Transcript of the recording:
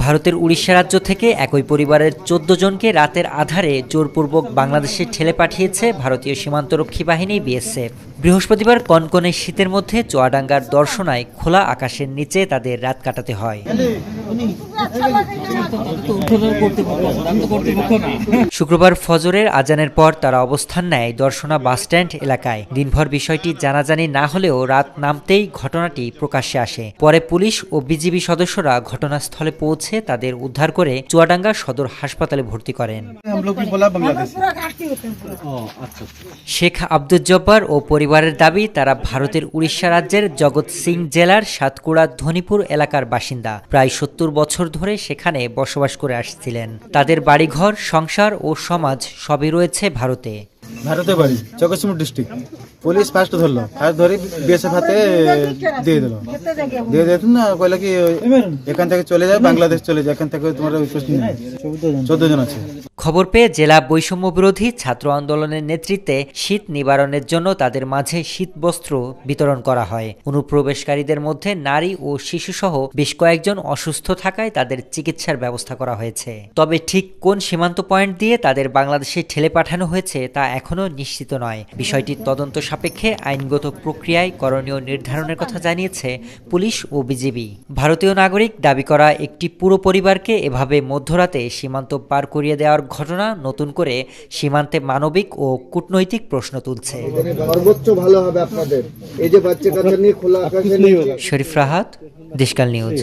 ভারতের উড়িষ্যা রাজ্য থেকে একই পরিবারের ১৪ জনকে রাতের আধারে জোরপূর্বক বাংলাদেশে ঠেলে পাঠিয়েছে ভারতীয় সীমান্তরক্ষী বাহিনী বিএসএফ। বৃহস্পতিবার কনকনে শীতের মধ্যে চুয়াডাঙ্গার দর্শনায় খোলা আকাশের নিচে তাদের রাত কাটাতে হয়। শুক্রবার ফজরের আজানের পর তারা অবস্থান নেয় দর্শনা বাসস্ট্যান্ড এলাকায়। দিনভর বিষয়টি জানাজানি না হলেও রাত নামতেই ঘটনাটি প্রকাশ্যে আসে। পরে পুলিশ ও বিজিবি সদস্যরা ঘটনাস্থলে পৌঁছে তাদের উদ্ধার করে চুয়াডাঙ্গা সদর হাসপাতালে ভর্তি করেন। শেখ আব্দুল জব্বার ও পরিবারের দাবি, তারা ভারতের উড়িষ্যা রাজ্যের জগৎ সিং জেলার সাতকুড়া ধনীপুর এলাকার বাসিন্দা। প্রায় ৭০ বছর ধরে সেখানে বসবাস করে আসছিলেন। তাদের বাড়িঘর, সংসার ও সমাজ সবই রয়েছে ভারতে। ভারতের বাড়ি জগৎসিংপুর ডিস্ট্রিক্ট। পুলিশ ফার্স্ট ধরলো, ফার্স্ট ধরে বিএসএফ হাতে দিয়ে দিল। দিয়ে দিয়েছেন না, কইলা কি এখান থেকে চলে যায়, বাংলাদেশ চলে যায়, এখান থেকে তোমার 14 জন আছে। খবর পেয়ে জেলা বৈষম্য বিরোধী ছাত্র আন্দোলনের নেতৃত্বে শীত নিবারণের জন্য তাদের মাঝে শীতবস্ত্র বিতরণ করা হয়। অনুপ্রবেশকারীদের মধ্যে নারী ও শিশুসহ বেশ কয়েকজন অসুস্থ থাকায় তাদের চিকিৎসার ব্যবস্থা করা হয়েছে। তবে ঠিক কোন সীমান্ত পয়েন্ট দিয়ে তাদের বাংলাদেশে ঠেলে পাঠানো হয়েছে তা এখনও নিশ্চিত নয়। বিষয়টির তদন্ত সাপেক্ষে আইনগত প্রক্রিয়ায় করণীয় নির্ধারণের কথা জানিয়েছে পুলিশ ও বিজিবি। ভারতীয় নাগরিক দাবি করা একটি পুরো পরিবারকে এভাবে মধ্যরাতে সীমান্ত পার করিয়ে দেওয়ার ঘটনা নতুন করে সীমান্তে মানবিক ও কূটনৈতিক প্রশ্ন তুলছে। সর্বোচ্চ ভালো হবে আপনাদের এই যে বাচ্চা কাচ্চা নিয়ে খোলা আকাশে নিয়ে। শরীফ রাহাত, দেশকাল নিউজ।